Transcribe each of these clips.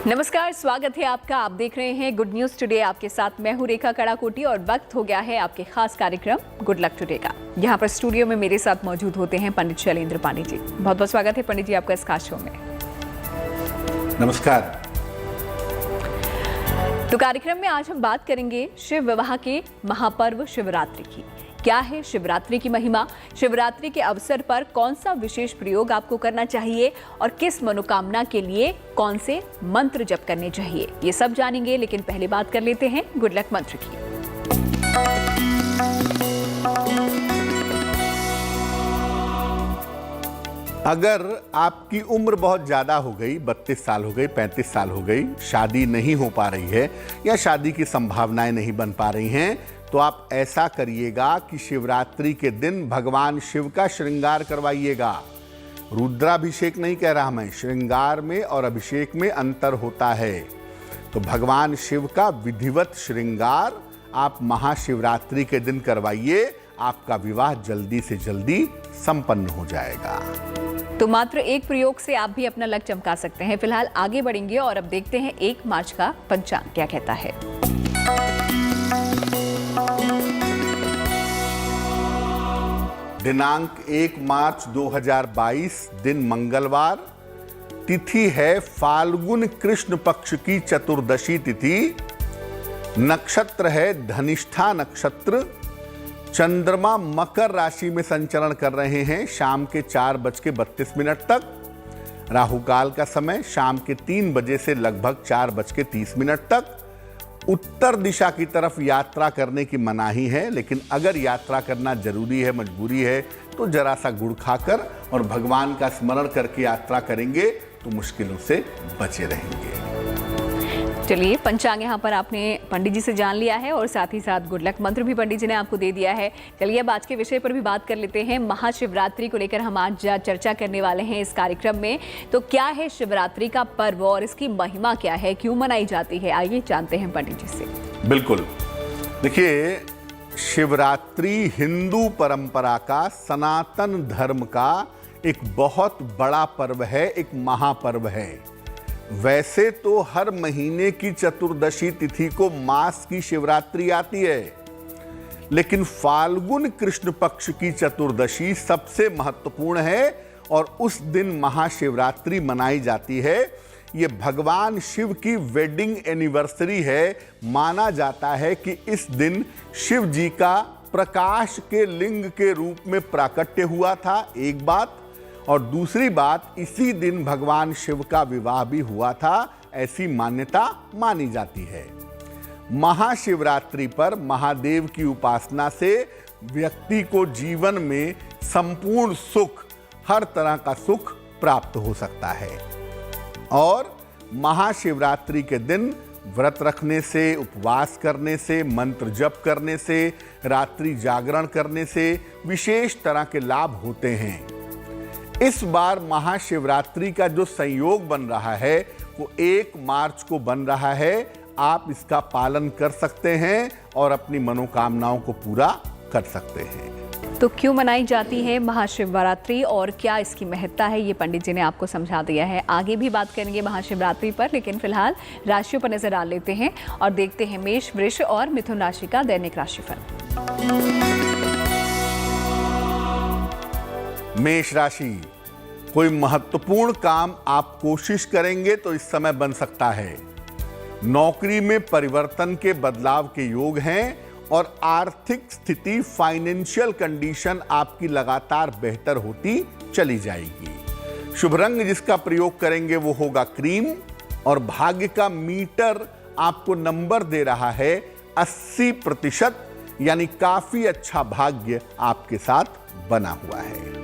नमस्कार, स्वागत है आपका। आप देख रहे हैं गुड न्यूज टुडे। आपके साथ मैं हूं रेखा कड़ाकोटी और वक्त हो गया है आपके खास कार्यक्रम गुड लक टुडे का। यहां पर स्टूडियो में मेरे साथ मौजूद होते हैं पंडित शैलेंद्र पांडे जी। बहुत बहुत स्वागत है पंडित जी आपका इस खास शो में। नमस्कार। तो कार्यक्रम में आज हम बात करेंगे शिव विवाह के महापर्व शिवरात्रि की। क्या है शिवरात्रि की महिमा, शिवरात्रि के अवसर पर कौन सा विशेष प्रयोग आपको करना चाहिए और किस मनोकामना के लिए कौन से मंत्र जप करने चाहिए, ये सब जानेंगे। लेकिन पहले बात कर लेते हैं गुड लक मंत्र की। अगर आपकी उम्र बहुत ज्यादा हो गई, 32 साल हो गई, 35 साल हो गई, शादी नहीं हो पा रही है या शादी की संभावनाएं नहीं बन पा रही हैं, तो आप ऐसा करिएगा कि शिवरात्रि के दिन भगवान शिव का श्रृंगार करवाइएगा। रुद्राभिषेक नहीं कह रहा मैं, श्रृंगार में और अभिषेक में अंतर होता है। तो भगवान शिव का विधिवत श्रृंगार आप महाशिवरात्रि के दिन करवाइए, आपका विवाह जल्दी से जल्दी संपन्न हो जाएगा। तो मात्र एक प्रयोग से आप भी अपना लक चमका सकते हैं। फिलहाल आगे बढ़ेंगे और अब देखते हैं 1 मार्च का पंचांग क्या कहता है। दिनांक 1 मार्च 2022, दिन मंगलवार, तिथि है फाल्गुन कृष्ण पक्ष की चतुर्दशी तिथि, नक्षत्र है धनिष्ठा नक्षत्र, चंद्रमा मकर राशि में संचरण कर रहे हैं शाम के 4:32 तक। राहु काल का समय शाम के 3 बजे से लगभग 4:30 तक। उत्तर दिशा की तरफ यात्रा करने की मनाही है, लेकिन अगर यात्रा करना जरूरी है, मजबूरी है, तो जरा सा गुड़ खाकर और भगवान का स्मरण करके यात्रा करेंगे तो मुश्किलों से बचे रहेंगे। चलिए, पंचांग यहाँ पर आपने पंडित जी से जान लिया है और साथ ही साथ गुड लक मंत्र भी पंडित जी ने आपको दे दिया है। चलिए अब आज के विषय पर भी बात कर लेते हैं। महाशिवरात्रि को लेकर हम आज चर्चा करने वाले हैं इस कार्यक्रम में। तो क्या है शिवरात्रि का पर्व और इसकी महिमा क्या है, क्यों मनाई जाती है, आइए जानते हैं पंडित जी से। बिल्कुल, देखिए, शिवरात्रि हिंदू परंपरा का, सनातन धर्म का एक बहुत बड़ा पर्व है, एक महापर्व है। वैसे तो हर महीने की चतुर्दशी तिथि को मास की शिवरात्रि आती है, लेकिन फाल्गुन कृष्ण पक्ष की चतुर्दशी सबसे महत्वपूर्ण है और उस दिन महाशिवरात्रि मनाई जाती है। ये भगवान शिव की वेडिंग एनिवर्सरी है। माना जाता है कि इस दिन शिव जी का प्रकाश के लिंग के रूप में प्राकट्य हुआ था, एक बात, और दूसरी बात, इसी दिन भगवान शिव का विवाह भी हुआ था, ऐसी मान्यता मानी जाती है। महाशिवरात्रि पर महादेव की उपासना से व्यक्ति को जीवन में संपूर्ण सुख, हर तरह का सुख प्राप्त हो सकता है। और महाशिवरात्रि के दिन व्रत रखने से, उपवास करने से, मंत्र जप करने से, रात्रि जागरण करने से विशेष तरह के लाभ होते हैं। इस बार महाशिवरात्रि का जो संयोग बन रहा है वो 1 मार्च को बन रहा है। आप इसका पालन कर सकते हैं और अपनी मनोकामनाओं को पूरा कर सकते हैं। तो क्यों मनाई जाती है महाशिवरात्रि और क्या इसकी महत्ता है, ये पंडित जी ने आपको समझा दिया है। आगे भी बात करेंगे महाशिवरात्रि पर, लेकिन फिलहाल राशियों पर नजर डाल लेते हैं और देखते हैं मेष, वृष और मिथुन राशि का दैनिक राशिफल। मेष राशि, कोई महत्वपूर्ण काम आप कोशिश करेंगे तो इस समय बन सकता है। नौकरी में परिवर्तन के, बदलाव के योग हैं और आर्थिक स्थिति, फाइनेंशियल कंडीशन आपकी लगातार बेहतर होती चली जाएगी। शुभ रंग जिसका प्रयोग करेंगे वो होगा क्रीम और भाग्य का मीटर आपको नंबर दे रहा है 80%, यानी काफी अच्छा भाग्य आपके साथ बना हुआ है।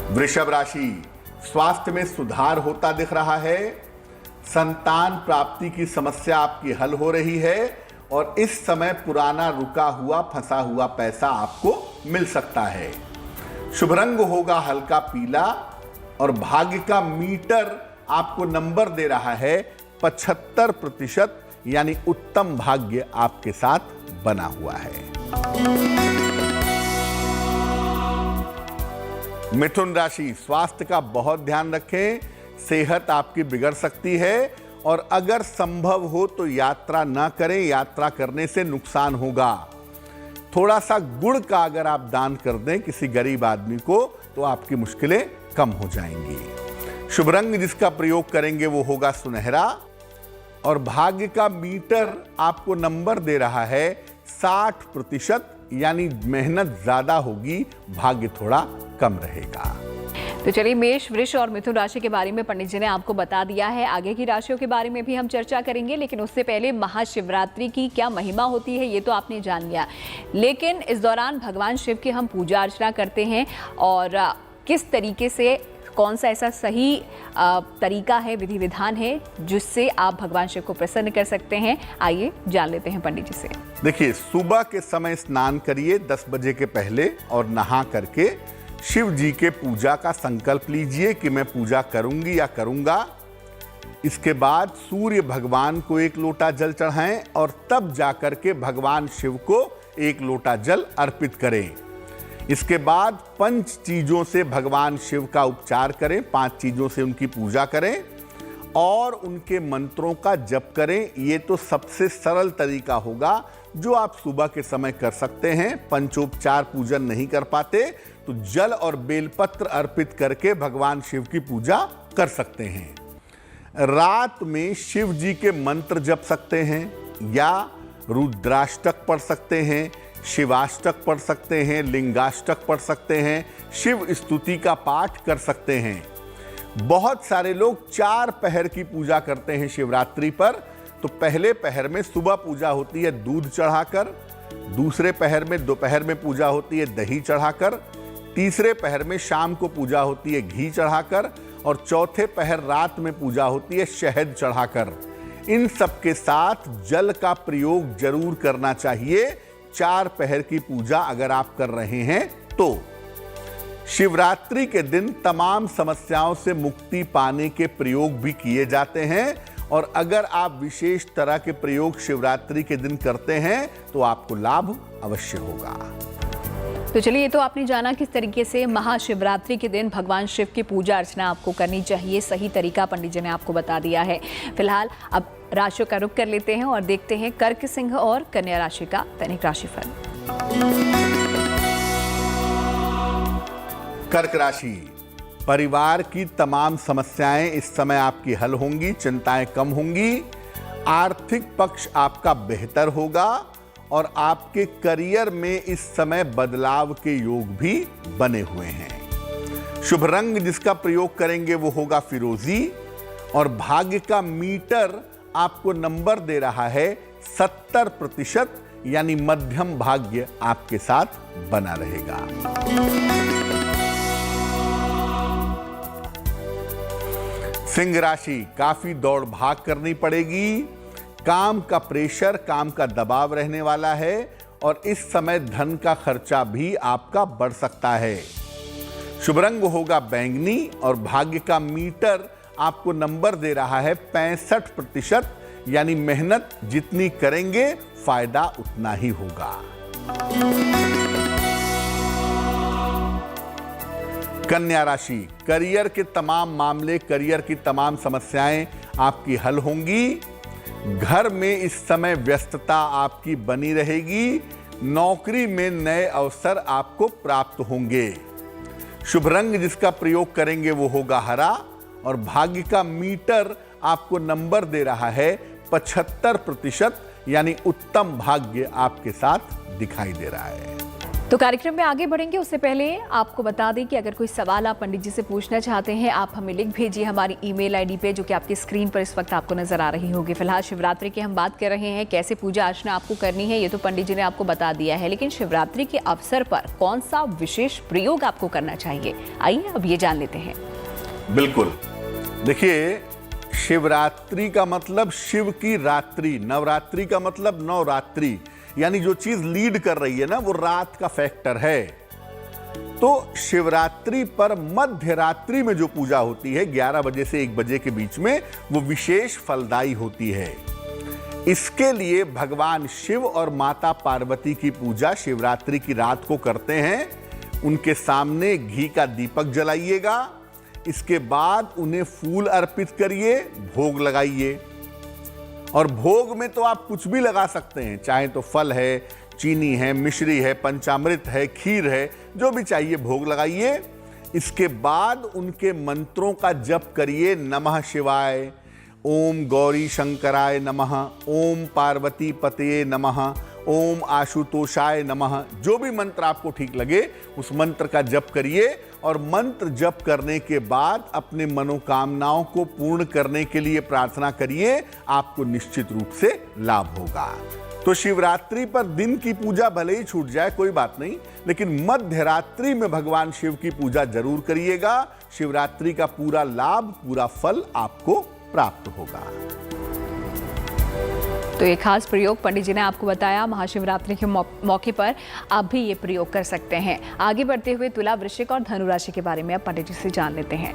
वृषभ राशि, स्वास्थ्य में सुधार होता दिख रहा है। संतान प्राप्ति की समस्या आपकी हल हो रही है और इस समय पुराना रुका हुआ, फंसा हुआ पैसा आपको मिल सकता है। शुभ रंग होगा हल्का पीला और भाग्य का मीटर आपको नंबर दे रहा है 75%, यानी उत्तम भाग्य आपके साथ बना हुआ है। मिथुन राशि, स्वास्थ्य का बहुत ध्यान रखें, सेहत आपकी बिगड़ सकती है और अगर संभव हो तो यात्रा ना करें, यात्रा करने से नुकसान होगा। थोड़ा सा गुड़ का अगर आप दान कर दें किसी गरीब आदमी को तो आपकी मुश्किलें कम हो जाएंगी। शुभ रंग जिसका प्रयोग करेंगे वो होगा सुनहरा और भाग्य का मीटर आपको नंबर दे रहा है 60%, यानी मेहनत ज्यादा होगी, भाग्य थोड़ा कम रहेगा। तो चलिए, मेष, वृष और मिथुन राशि के बारे में पंडित जी ने आपको बता दिया है। आगे की राशियों के बारे में भी हम चर्चा करेंगे, लेकिन उससे पहले महाशिवरात्रि की क्या महिमा होती है ये तो आपने जान लिया, लेकिन इस दौरान भगवान शिव की हम पूजा अर्चना करते हैं और किस तरीके से, कौन सा ऐसा सही तरीका है, विधि विधान है जिससे आप भगवान शिव को प्रसन्न कर सकते हैं, आइए जान लेते हैं पंडित जी से। देखिए, सुबह के समय स्नान करिए 10 बजे के पहले और नहा करके शिव जी के पूजा का संकल्प लीजिए कि मैं पूजा करूंगी या करूंगा। इसके बाद सूर्य भगवान को 1 लोटा जल चढ़ाएं और तब जाकर के भगवान शिव को 1 लोटा जल अर्पित करें। इसके बाद 5 चीजों से भगवान शिव का उपचार करें, 5 चीजों से उनकी पूजा करें और उनके मंत्रों का जप करें। ये तो सबसे सरल तरीका होगा जो आप सुबह के समय कर सकते हैं। पंचोपचार पूजन नहीं कर पाते तो जल और बेलपत्र अर्पित करके भगवान शिव की पूजा कर सकते हैं। रात में शिव जी के मंत्र जप सकते हैं या रुद्राष्टक पढ़ सकते हैं, शिवाष्टक पढ़ सकते हैं, लिंगाष्टक पढ़ सकते हैं, शिव स्तुति का पाठ कर सकते हैं। बहुत सारे लोग 4 पहर की पूजा करते हैं शिवरात्रि पर। तो पहले पहर में सुबह पूजा होती है दूध चढ़ाकर, दूसरे पहर में दोपहर में पूजा होती है दही चढ़ाकर, तीसरे पहर में शाम को पूजा होती है घी चढ़ाकर और चौथे पहर रात में पूजा होती है शहद चढ़ाकर। इन सब के साथ जल का प्रयोग जरूर करना चाहिए 4 पहर की पूजा अगर आप कर रहे हैं तो। शिवरात्रि के दिन तमाम समस्याओं से मुक्ति पाने के प्रयोग भी किए जाते हैं और अगर आप विशेष तरह के प्रयोग शिवरात्रि के दिन करते हैं तो आपको लाभ अवश्य होगा। तो चलिए, ये तो आपने जाना किस तरीके से महाशिवरात्रि के दिन भगवान शिव की पूजा अर्चना आपको करनी चाहिए। सही तरीका पंडित जी ने आपको बता दिया है। फिलहाल अब राशियों का रुख कर लेते हैं और देखते हैं कर्क, सिंह और कन्या राशि का दैनिक राशिफल। कर्क राशि, परिवार की तमाम समस्याएं इस समय आपकी हल होंगी, चिंताएं कम होंगी, आर्थिक पक्ष आपका बेहतर होगा और आपके करियर में इस समय बदलाव के योग भी बने हुए हैं। शुभ रंग जिसका प्रयोग करेंगे वो होगा फिरोजी और भाग्य का मीटर आपको नंबर दे रहा है 70%, यानी मध्यम भाग्य आपके साथ बना रहेगा। सिंह राशि, काफी दौड़ भाग करनी पड़ेगी, काम का प्रेशर, काम का दबाव रहने वाला है और इस समय धन का खर्चा भी आपका बढ़ सकता है। शुभ रंग होगा बैंगनी और भाग्य का मीटर आपको नंबर दे रहा है 65%, यानी मेहनत जितनी करेंगे फायदा उतना ही होगा। कन्या राशि, करियर के तमाम मामले, करियर की तमाम समस्याएं आपकी हल होंगी। घर में इस समय व्यस्तता आपकी बनी रहेगी, नौकरी में नए अवसर आपको प्राप्त होंगे। शुभ रंग जिसका प्रयोग करेंगे वो होगा हरा और भाग्य का मीटर आपको नंबर दे रहा है 75%, यानी उत्तम भाग्य आपके साथ दिखाई दे रहा है। तो कार्यक्रम में आगे बढ़ेंगे उससे पहले आपको बता दें कि अगर कोई सवाल आप पंडित जी से पूछना चाहते हैं, आप हमें लिख भेजिए हमारी ईमेल आईडी पे, जो कि आपकी स्क्रीन पर इस वक्त आपको नजर आ रही होगी। फिलहाल शिवरात्रि की हम बात कर रहे हैं, कैसे पूजा अर्चना आपको करनी है ये तो पंडित जी ने आपको बता दिया है, लेकिन शिवरात्रि के अवसर पर कौन सा विशेष प्रयोग आपको करना चाहिए, आइए अब ये जान लेते हैं। बिल्कुल, देखिए, शिवरात्रि का मतलब शिव की रात्रि, नवरात्रि का मतलब नवरात्रि, यानी जो चीज लीड कर रही है ना वो रात का फैक्टर है। तो शिवरात्रि पर मध्य रात्रि में जो पूजा होती है 11 बजे से 1 बजे के बीच में, वो विशेष फलदायी होती है। इसके लिए भगवान शिव और माता पार्वती की पूजा शिवरात्रि की रात को करते हैं। उनके सामने घी का दीपक जलाइएगा। इसके बाद उन्हें फूल अर्पित करिए, भोग लगाइए। और भोग में तो आप कुछ भी लगा सकते हैं, चाहे तो फल है, चीनी है, मिश्री है, पंचामृत है, खीर है, जो भी चाहिए भोग लगाइए। इसके बाद उनके मंत्रों का जप करिए। नमः शिवाय, ओम गौरी शंकराय नमः, ओम पार्वती पतये नमः, ओम आशुतोषाय नमः। जो भी मंत्र आपको ठीक लगे उस मंत्र का जप करिए। और मंत्र जप करने के बाद अपने मनोकामनाओं को पूर्ण करने के लिए प्रार्थना करिए, आपको निश्चित रूप से लाभ होगा। तो शिवरात्रि पर दिन की पूजा भले ही छूट जाए, कोई बात नहीं, लेकिन मध्य रात्रि में भगवान शिव की पूजा जरूर करिएगा। शिवरात्रि का पूरा लाभ, पूरा फल आपको प्राप्त होगा। तो ये खास प्रयोग पंडित जी ने आपको बताया, महाशिवरात्रि के मौके पर आप भी ये प्रयोग कर सकते हैं। आगे बढ़ते हुए तुला, वृश्चिक और धनु राशि के बारे में अब पंडित जी से जान लेते हैं।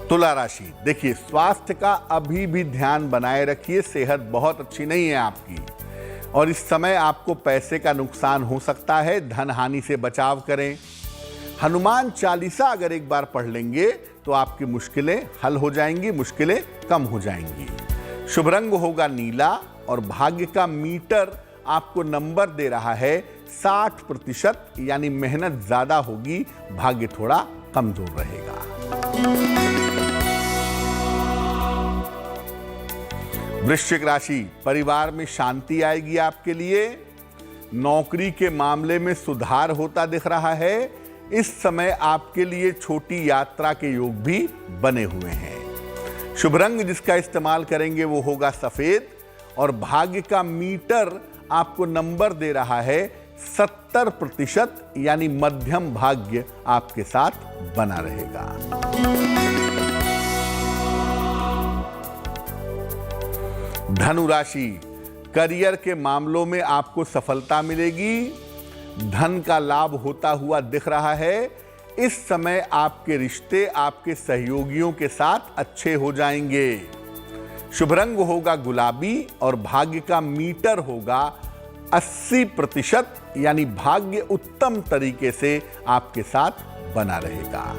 तुला राशि, देखिए स्वास्थ्य का अभी भी ध्यान बनाए रखिए। सेहत बहुत अच्छी नहीं है आपकी और इस समय आपको पैसे का नुकसान हो सकता है। धन हानि से बचाव करें। हनुमान चालीसा अगर एक बार पढ़ लेंगे तो आपकी मुश्किलें हल हो जाएंगी, मुश्किलें कम हो जाएंगी। शुभ रंग होगा नीला और भाग्य का मीटर आपको नंबर दे रहा है 60%, यानी मेहनत ज्यादा होगी, भाग्य थोड़ा कमजोर रहेगा। वृश्चिक राशि, परिवार में शांति आएगी आपके लिए। नौकरी के मामले में सुधार होता दिख रहा है। इस समय आपके लिए छोटी यात्रा के योग भी बने हुए हैं। शुभ रंग जिसका इस्तेमाल करेंगे वो होगा सफेद और भाग्य का मीटर आपको नंबर दे रहा है 70%, यानी मध्यम भाग्य आपके साथ बना रहेगा। धनु राशि, करियर के मामलों में आपको सफलता मिलेगी। धन का लाभ होता हुआ दिख रहा है। इस समय आपके रिश्ते आपके सहयोगियों के साथ अच्छे हो जाएंगे। शुभ रंग होगा गुलाबी और भाग्य का मीटर होगा 80%, यानी भाग्य उत्तम तरीके से आपके साथ बना रहेगा।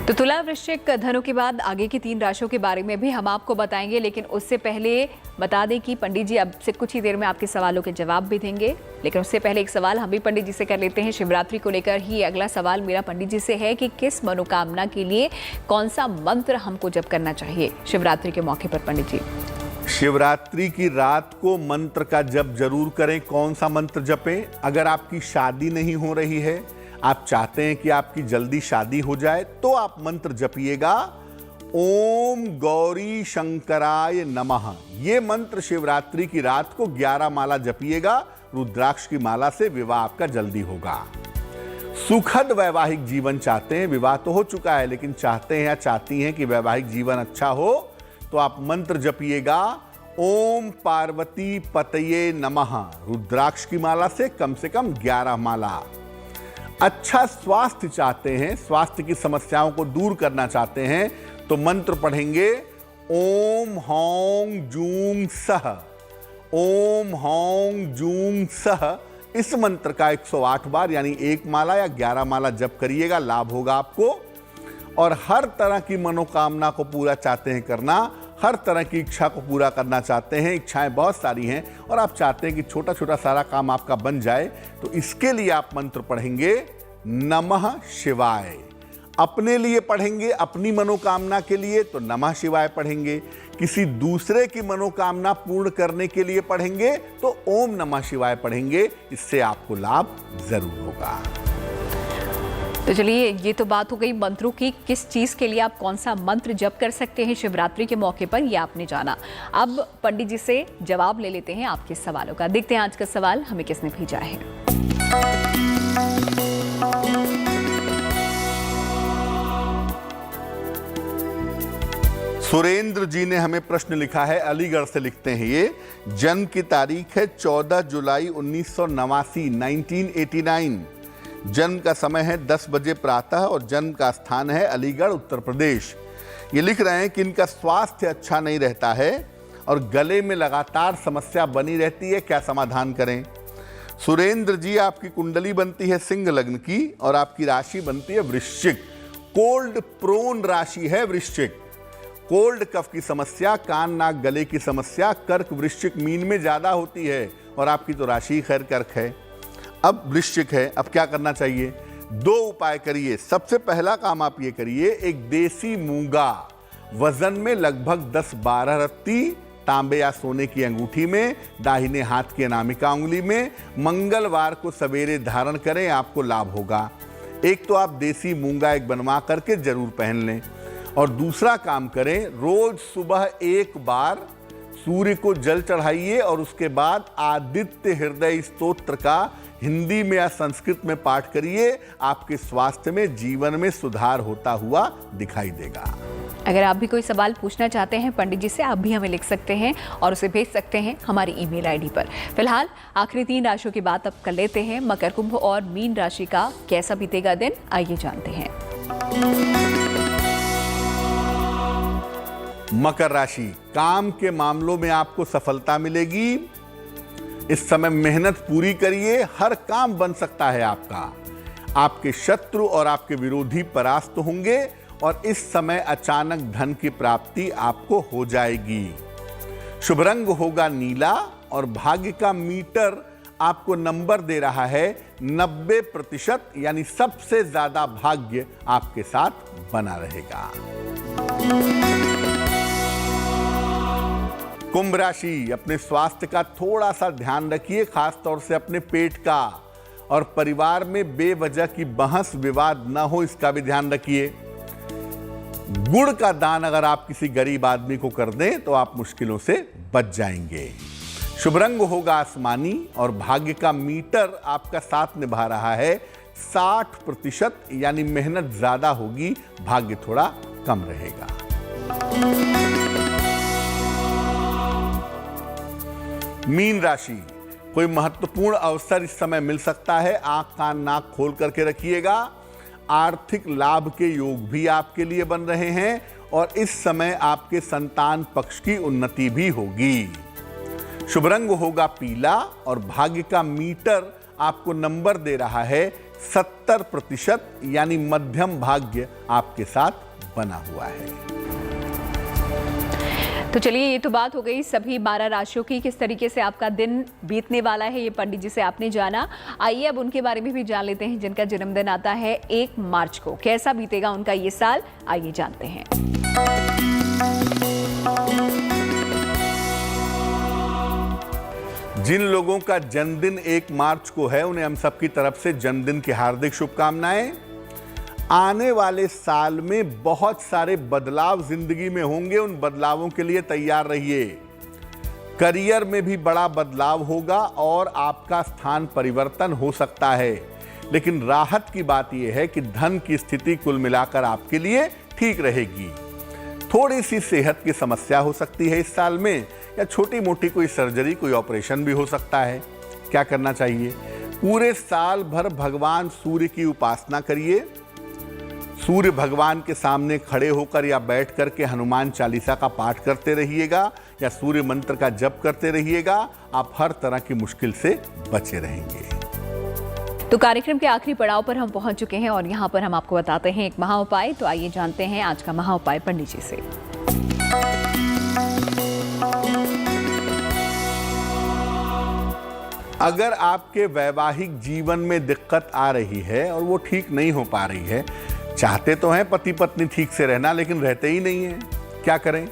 तो तुला, वृश्चिक, धनु के बाद आगे की 3 राशियों के बारे में भी हम आपको बताएंगे, लेकिन उससे पहले बता दें कि पंडित जी अब से कुछ ही देर में आपके सवालों के जवाब भी देंगे। लेकिन उससे पहले एक सवाल हम भी पंडित जी से कर लेते हैं। शिवरात्रि को लेकर ही अगला सवाल मेरा पंडित जी से है कि किस मनोकामना के लिए कौन सा मंत्र हमको जप करना चाहिए शिवरात्रि के मौके पर पंडित जी? शिवरात्रि की रात को मंत्र का जप जरूर करें। कौन सा मंत्र जपें? अगर आपकी शादी नहीं हो रही है, आप चाहते हैं कि आपकी जल्दी शादी हो जाए, तो आप मंत्र जपिएगा ओम गौरी शंकराय नमः। ये मंत्र शिवरात्रि की रात को 11 माला जपिएगा। रुद्राक्ष की माला से विवाह आपका जल्दी होगा। सुखद वैवाहिक जीवन चाहते हैं, विवाह तो हो चुका है लेकिन चाहते हैं या चाहती हैं कि वैवाहिक जीवन अच्छा हो, तो आप मंत्र जपिएगा ओम पार्वती पतये नमः। रुद्राक्ष की माला से कम 11 माला। अच्छा स्वास्थ्य चाहते हैं, स्वास्थ्य की समस्याओं को दूर करना चाहते हैं, तो मंत्र पढ़ेंगे ओम हौं जूं सह। ओम हौं जूं सह। इस मंत्र का 108 बार, यानी 1 माला या 11 माला जप करिएगा, लाभ होगा आपको। और हर तरह की मनोकामना को पूरा चाहते हैं करना, हर तरह की इच्छा को पूरा करना चाहते हैं, इच्छाएं बहुत सारी हैं और आप चाहते हैं कि छोटा छोटा सारा काम आपका बन जाए, तो इसके लिए आप मंत्र पढ़ेंगे नमः शिवाय। अपने लिए पढ़ेंगे, अपनी मनोकामना के लिए तो नमः शिवाय पढ़ेंगे। किसी दूसरे की मनोकामना पूर्ण करने के लिए पढ़ेंगे तो ओम नमः शिवाय पढ़ेंगे। इससे आपको लाभ जरूर होगा। तो चलिए, ये तो बात हो गई मंत्रों की। किस चीज के लिए आप कौन सा मंत्र जप कर सकते हैं शिवरात्रि के मौके पर, ये आपने जाना। अब पंडित जी से जवाब ले लेते हैं आपके सवालों का। देखते हैं आज का सवाल हमें किसने भेजा है। सुरेंद्र जी ने हमें प्रश्न लिखा है, अलीगढ़ से लिखते हैं ये। जन्म की तारीख है 14 जुलाई 1989, 1989। जन्म का समय है 10 बजे प्रातः और जन्म का स्थान है अलीगढ़, उत्तर प्रदेश। ये लिख रहे हैं कि इनका स्वास्थ्य अच्छा नहीं रहता है और गले में लगातार समस्या बनी रहती है, क्या समाधान करें? सुरेंद्र जी, आपकी कुंडली बनती है सिंह लग्न की और आपकी राशि बनती है वृश्चिक। कोल्ड प्रोन राशि है वृश्चिक। कोल्ड कफ की समस्या, कान नाक गले की समस्या कर्क वृश्चिक मीन में ज्यादा होती है और आपकी तो राशि खैर कर्क है, अब वृश्चिक है। अब क्या करना चाहिए? 2 उपाय करिए। सबसे पहला काम आप ये करिए, एक देसी मूंगा वजन में लगभग 10-12 रत्ती तांबे या सोने की अंगूठी में, दाहिने हाथ की अनामिका उंगली में, मंगलवार को सवेरे धारण करें, आपको लाभ होगा। एक तो आप देसी मूंगा एक बनवा करके जरूर पहन लें और दूसरा काम करें, रोज सुबह एक बार सूर्य को जल चढ़ाइए और उसके बाद आदित्य हृदय स्तोत्र का हिंदी में या संस्कृत में पाठ करिए। आपके स्वास्थ्य में, जीवन में सुधार होता हुआ दिखाई देगा। अगर आप भी कोई सवाल पूछना चाहते हैं पंडित जी से, आप भी हमें लिख सकते हैं और उसे भेज सकते हैं हमारी ईमेल आईडी पर। फिलहाल आखिरी 3 राशियों की बात अब कर लेते हैं। मकर, कुंभ और मीन राशि का कैसा बीतेगा दिन, आइए जानते हैं। मकर राशि, काम के मामलों में आपको सफलता मिलेगी। इस समय मेहनत पूरी करिए, हर काम बन सकता है आपका। आपके शत्रु और आपके विरोधी परास्त होंगे और इस समय अचानक धन की प्राप्ति आपको हो जाएगी। शुभ रंग होगा नीला और भाग्य का मीटर आपको नंबर दे रहा है 90%, यानी सबसे ज्यादा भाग्य आपके साथ बना रहेगा। कुंभ राशि, अपने स्वास्थ्य का थोड़ा सा ध्यान रखिए, खास तौर से अपने पेट का, और परिवार में बेवजह की बहस विवाद ना हो, इसका भी ध्यान रखिए। गुड़ का दान अगर आप किसी गरीब आदमी को कर दें तो आप मुश्किलों से बच जाएंगे। शुभ रंग होगा आसमानी और भाग्य का मीटर आपका साथ निभा रहा है 60%, यानी मेहनत ज्यादा होगी, भाग्य थोड़ा कम रहेगा। मीन राशि, कोई महत्वपूर्ण अवसर इस समय मिल सकता है, आंख कान नाक खोल करके रखिएगा। आर्थिक लाभ के योग भी आपके लिए बन रहे हैं और इस समय आपके संतान पक्ष की उन्नति भी होगी। शुभ रंग होगा पीला और भाग्य का मीटर आपको नंबर दे रहा है 70%, यानी मध्यम भाग्य आपके साथ बना हुआ है। तो चलिए, ये तो बात हो गई सभी 12 राशियों की, किस तरीके से आपका दिन बीतने वाला है ये पंडित जी से आपने जाना। आइए अब उनके बारे में भी जान लेते हैं जिनका जन्मदिन आता है 1 मार्च को। कैसा बीतेगा उनका ये साल, आइए जानते हैं। जिन लोगों का जन्मदिन 1 मार्च को है उन्हें हम सबकी तरफ से जन्मदिन की हार्दिक शुभकामनाएं। आने वाले साल में बहुत सारे बदलाव जिंदगी में होंगे, उन बदलावों के लिए तैयार रहिए। करियर में भी बड़ा बदलाव होगा और आपका स्थान परिवर्तन हो सकता है, लेकिन राहत की बात यह है कि धन की स्थिति कुल मिलाकर आपके लिए ठीक रहेगी। थोड़ी सी सेहत की समस्या हो सकती है इस साल में, या छोटी मोटी कोई सर्जरी, कोई ऑपरेशन भी हो सकता है। क्या करना चाहिए? पूरे साल भर भगवान सूर्य की उपासना करिए। सूर्य भगवान के सामने खड़े होकर या बैठ करके हनुमान चालीसा का पाठ करते रहिएगा या सूर्य मंत्र का जप करते रहिएगा। आप हर तरह की मुश्किल से बचे रहेंगे। तो कार्यक्रम के आखिरी पड़ाव पर हम पहुंच चुके हैं और यहाँ पर हम आपको बताते हैं एक महा उपाय। तो आइए जानते हैं आज का महा उपाय पंडित जी से। अगर आपके वैवाहिक जीवन में दिक्कत आ रही है और वो ठीक नहीं हो पा रही है, चाहते तो हैं पति पत्नी ठीक से रहना, लेकिन रहते ही नहीं है, क्या करें?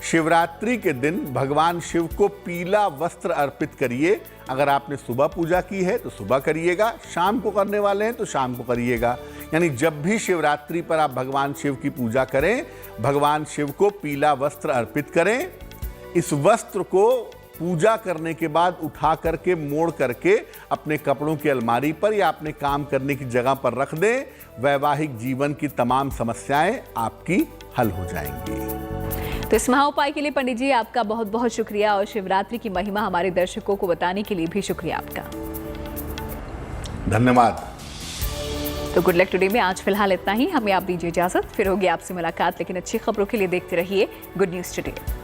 शिवरात्रि के दिन भगवान शिव को पीला वस्त्र अर्पित करिए। अगर आपने सुबह पूजा की है तो सुबह करिएगा, शाम को करने वाले हैं तो शाम को करिएगा। यानी जब भी शिवरात्रि पर आप भगवान शिव की पूजा करें, भगवान शिव को पीला वस्त्र अर्पित करें। इस वस्त्र को पूजा करने के बाद उठा करके मोड़ करके अपने कपड़ों की अलमारी पर या अपने काम करने की जगह पर रख दें। वैवाहिक जीवन की तमाम समस्याएं आपकी हल हो जाएंगी। तो इस महा उपाय के लिए पंडित जी आपका बहुत बहुत शुक्रिया और शिवरात्रि की महिमा हमारे दर्शकों को बताने के लिए भी शुक्रिया आपका। धन्यवाद। तो गुड लक टुडे में आज फिलहाल इतना ही। हमें आप दीजिए इजाजत, फिर होगी आपसे मुलाकात, लेकिन अच्छी खबरों के लिए देखते रहिए गुड न्यूज़ टुडे।